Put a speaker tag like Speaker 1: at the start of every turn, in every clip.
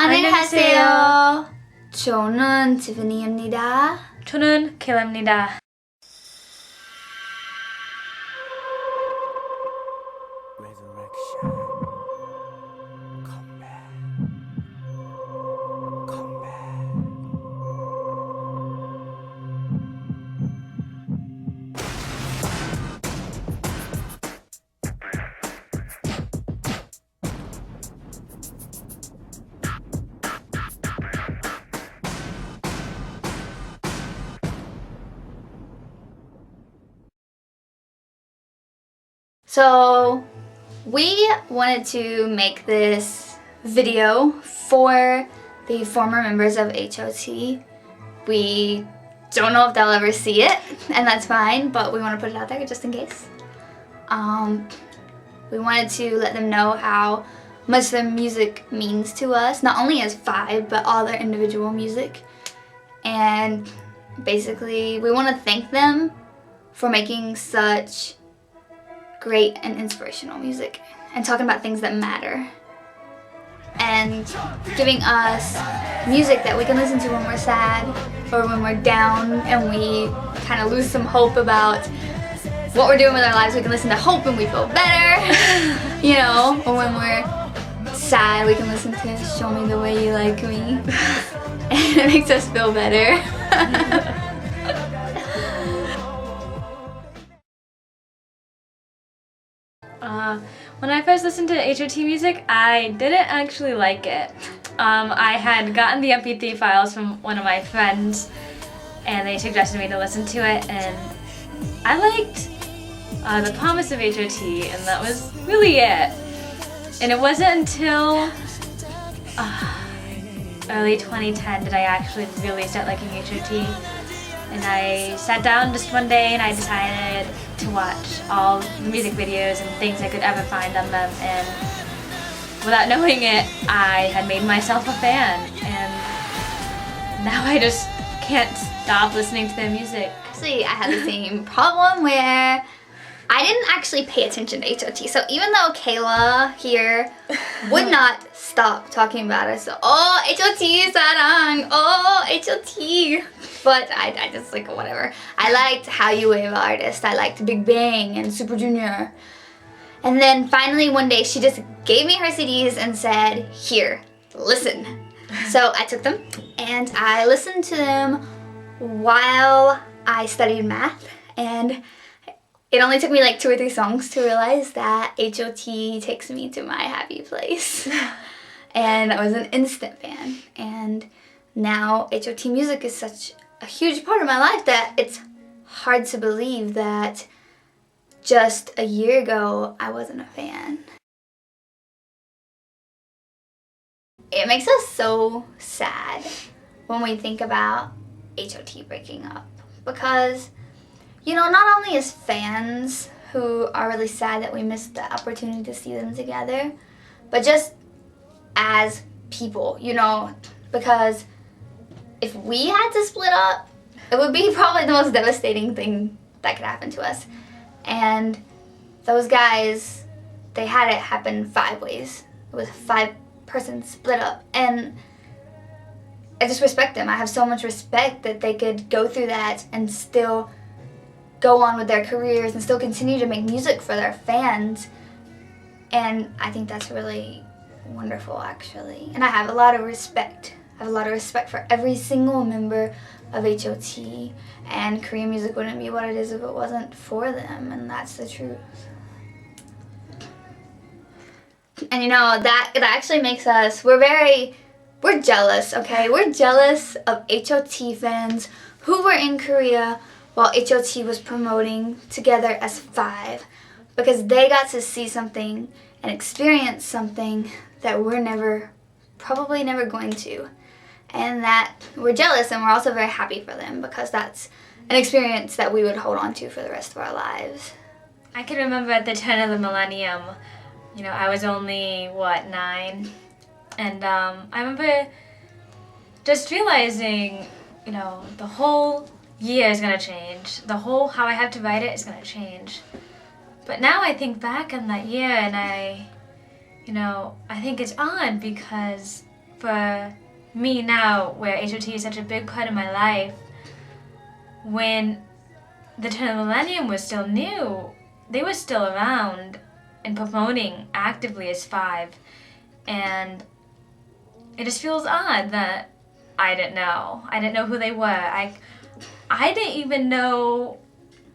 Speaker 1: 안녕하세요. 저는 지분이입니다.
Speaker 2: 저는 켈라입니다.
Speaker 1: So we wanted to make this video for the former members of H.O.T. We don't know if they'll ever see it, and that's fine, but we want to put it out there just in case. We wanted to let them know how much their music means to us, not only as five, but all their individual music. And basically, we want to thank them for making such great and inspirational music and talking about things that matter and giving us music that we can listen to when we're sad or when we're down and we kind of lose some hope about what we're doing with our lives. We can listen to Hope and we feel better, you know, or when we're sad we can listen to Show Me the Way You Like Me and it makes us feel better.
Speaker 2: When I first listened to H.O.T music, I didn't actually like it. I had gotten the MP3 files from one of my friends and they suggested me to listen to it, and I liked The Promise of H.O.T, and that was really it. And it wasn't until early 2010 did I actually really start liking H.O.T. And I sat down just one day and I decided to watch all the music videos and things I could ever find on them, and without knowing it, I had made myself a fan, and now I just can't stop listening to their music.
Speaker 1: Actually, I had the same problem where I didn't actually pay attention to H.O.T. So even though Kayla here would not stop talking about it, so oh H.O.T sarang, oh H.O.T, but I just like whatever. I liked How You Wave artists. I liked Big Bang and Super Junior. And then finally one day she just gave me her CDs and said, "Here, listen." So I took them and I listened to them while I studied math, and it only took me like 2 or 3 songs to realize that H.O.T takes me to my happy place. And I was an instant fan. And now H.O.T music is such a huge part of my life that it's hard to believe that just a year ago I wasn't a fan. It makes us so sad when we think about H.O.T breaking up, because you know, not only as fans who are really sad that we missed the opportunity to see them together, but just as people, you know, because if we had to split up, it would be probably the most devastating thing that could happen to us. And those guys, they had it happen 5 ways. It was a 5-person split up, and I just respect them. I have so much respect that they could go through that and still go on with their careers and still continue to make music for their fans. And I think that's really wonderful, actually. And I have a lot of respect. I have a lot of respect for every single member of H.O.T, and Korean music wouldn't be what it is if it wasn't for them, and that's the truth. And you know, that actually makes us, we're jealous, okay? We're jealous of H.O.T fans who were in Korea while H.O.T was promoting together as 5, because they got to see something and experience something that we're probably never going to. And that we're jealous, and we're also very happy for them, because that's an experience that we would hold on to for the rest of our lives.
Speaker 2: I can remember at the turn of the millennium, you know, I was only, 9? And I remember just realizing, you know, the whole year is gonna change. The whole how I have to write it is gonna change. But now I think back on that year and I think it's odd because for me now, where H.O.T is such a big part of my life, when the turn of the millennium was still new, they were still around and promoting actively as Five, and it just feels odd that I didn't know. I didn't know who they were. I didn't even know,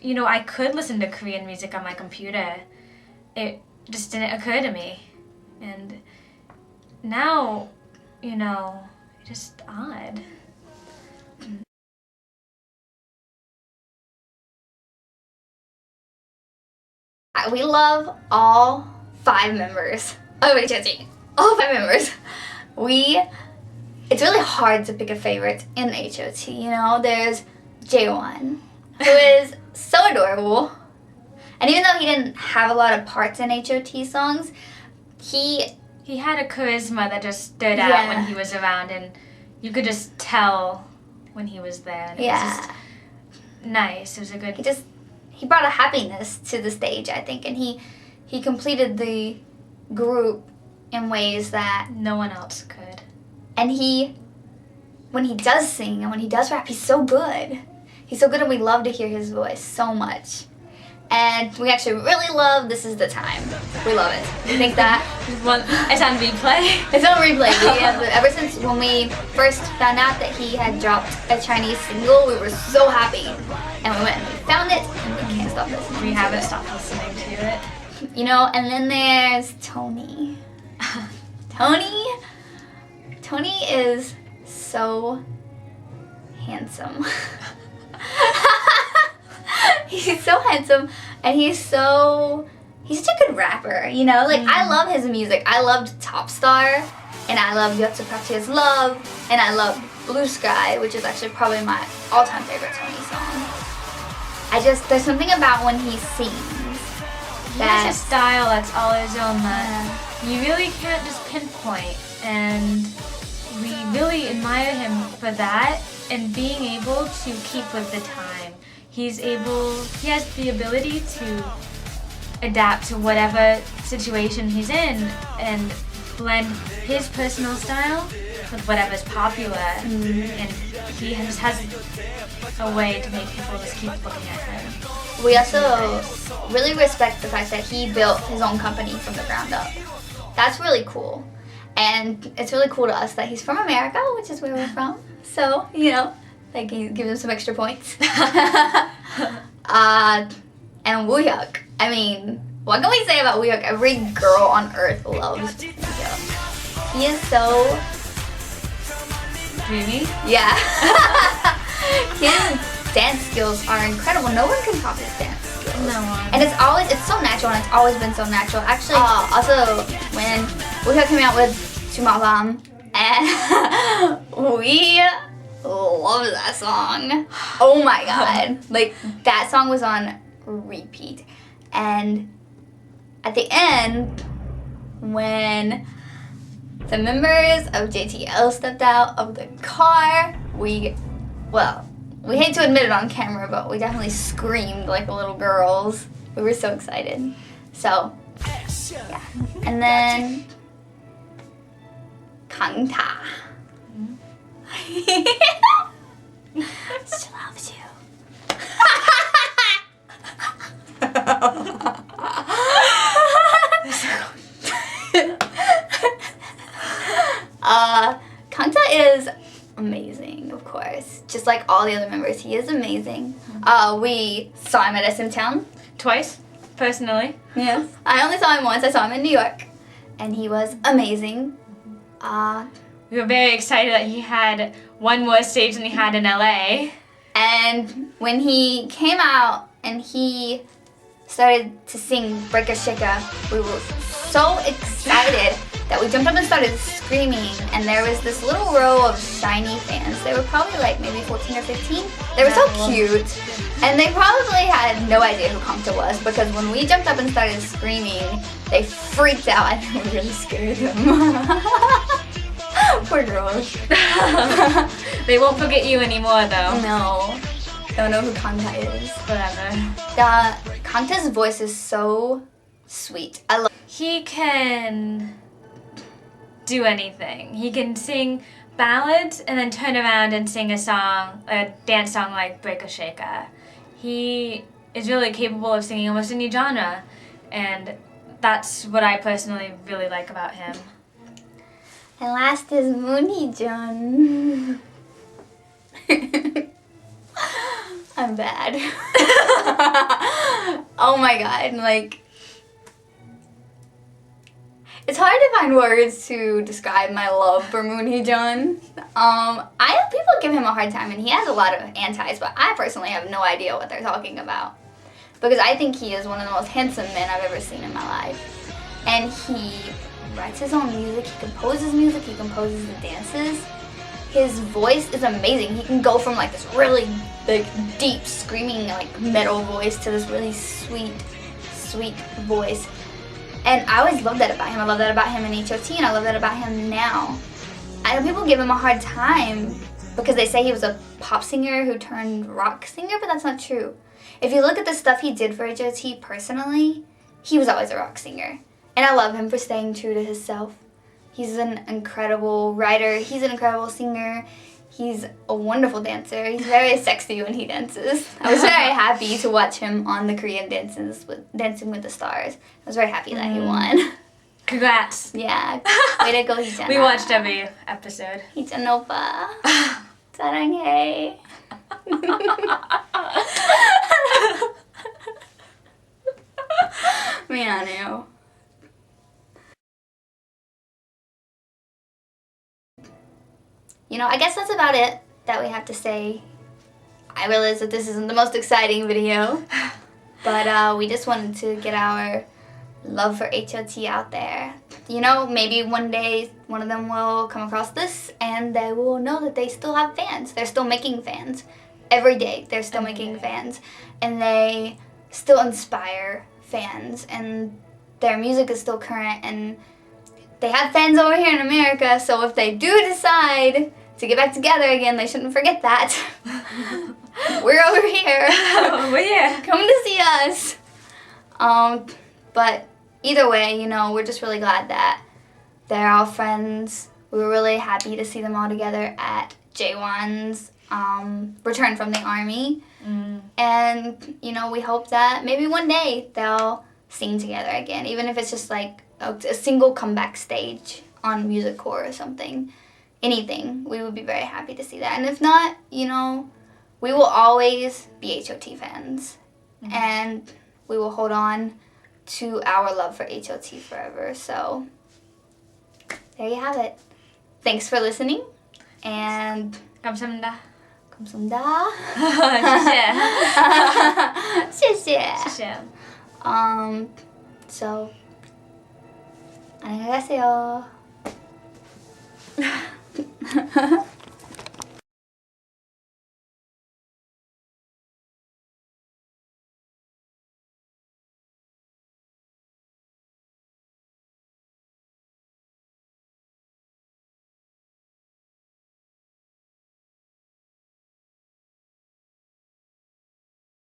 Speaker 2: I could listen to Korean music on my computer. It just didn't occur to me. And now, just odd.
Speaker 1: We love all 5 members of H.O.T. All 5 members. It's really hard to pick a favorite in H.O.T. There's Jaewon, who is so adorable. And even though he didn't have a lot of parts in H.O.T songs, he
Speaker 2: had a charisma that just stood out when he was around, and you could just tell when he was there. And it was just nice. It was a good...
Speaker 1: He brought a happiness to the stage, I think, and he completed the group in ways that
Speaker 2: no one else could.
Speaker 1: And when he does sing and when he does rap, he's so good. He's so good, and we love to hear his voice so much. And we actually really love This Is the Time. We love it. We think that
Speaker 2: it's on replay.
Speaker 1: It's on replay. Ever since when we first found out that he had dropped a Chinese single, we were so happy. And we went and we found it, and we can't stop listening.
Speaker 2: We haven't stopped listening to it.
Speaker 1: And then there's Tony. Tony is so handsome. He's so handsome, and he's such a good rapper, I love his music. I loved Top Star, and I love Yotsukati's Love, and I love Blue Sky, which is actually probably my all-time favorite Tony song. There's something about when he sings.
Speaker 2: He has a style that's all his own that you really can't just pinpoint, and we really admire him for that and being able to keep with the time. He has the ability to adapt to whatever situation he's in and blend his personal style with whatever's popular. And he just has a way to make people just keep looking at him.
Speaker 1: We also really respect the fact that he built his own company from the ground up. That's really cool. And it's really cool to us that he's from America, which is where we're from. So, give him some extra points. And Woohyuk. I mean, what can we say about Woohyuk? Every girl on earth loves Woohyuk. He is so
Speaker 2: dreamy.
Speaker 1: Yeah. His dance skills are incredible. No one can top his dance skills.
Speaker 2: No one.
Speaker 1: And it's so natural, and it's always been so natural. Actually, also when Woohyuk came out with Chumabam, and we love that song. Oh my god. That song was on repeat. And at the end, when the members of JTL stepped out of the car, we hate to admit it on camera, but we definitely screamed like little girls. We were so excited. So, yeah. And then Kangta. She loves you. Kangta is amazing, of course. Just like all the other members, he is amazing. We saw him at SM Town.
Speaker 2: Twice, personally.
Speaker 1: Yes. I only saw him once. I saw him in New York. And he was amazing.
Speaker 2: We were very excited that he had one more stage than he had in LA.
Speaker 1: And when he came out and he started to sing Breaka Shika, we were so excited that we jumped up and started screaming. And there was this little row of shiny fans. They were probably maybe 14 or 15. They were so cute. And they probably had no idea who Kangta was, because when we jumped up and started screaming, they freaked out. I think we really scared them. Poor girls.
Speaker 2: They won't forget you anymore, though.
Speaker 1: No. Don't know who Kangta is.
Speaker 2: Whatever.
Speaker 1: Kangta's voice is so sweet. I love.
Speaker 2: He can do anything. He can sing ballads and then turn around and sing a dance song like Break a Shaker. He is really capable of singing almost any genre, and that's what I personally really like about him.
Speaker 1: And last is Heejun. I'm bad. Oh my god, like, it's hard to find words to describe my love for Heejun. People give him a hard time, and he has a lot of antis, but I personally have no idea what they're talking about. Because I think he is one of the most handsome men I've ever seen in my life. And he writes his own music, he composes the dances. His voice is amazing. He can go from like this really like deep screaming like metal voice to this really sweet voice. And I always loved that about him. I love that about him in H.O.T, and I love that about him now. I know people give him a hard time because they say he was a pop singer who turned rock singer, but that's not true. If you look at the stuff he did for H.O.T personally, he was always a rock singer. And I love him for staying true to himself. He's an incredible writer. He's an incredible singer. He's a wonderful dancer. He's very sexy when he dances. I was very happy to watch him on the Korean Dancing with the Stars. I was very happy that he won.
Speaker 2: Congrats.
Speaker 1: Yeah. Way to go, Heejun.
Speaker 2: We watched every episode.
Speaker 1: Heejun oppa. 사랑해. 미안해요. You know, I guess that's about it that we have to say. I realize that this isn't the most exciting video, but we just wanted to get our love for H.O.T out there. You know, maybe one day one of them will come across this and they will know that they still have fans. They're still making fans. Every day they're still making fans, and they still inspire fans, and their music is still current, and they have fans over here in America, so if they do decide to get back together again, they shouldn't forget that. We're over here.
Speaker 2: We're here.
Speaker 1: Come to see us. But either way, you know, we're just really glad that they're all friends. We were really happy to see them all together at Jaewon's return from the army. And, you know, we hope that maybe one day they'll sing together again, even if it's just like a single comeback stage on Music Core or something. Anything. We would be very happy to see that. And if not, you know, we will always be H.O.T fans. And we will hold on to our love for H.O.T forever. So, there you have it. Thanks for listening. And
Speaker 2: 감사합니다.
Speaker 1: 감사합니다.
Speaker 2: 谢谢。
Speaker 1: 谢谢.
Speaker 2: 谢谢.
Speaker 1: So, 안녕히 가세요.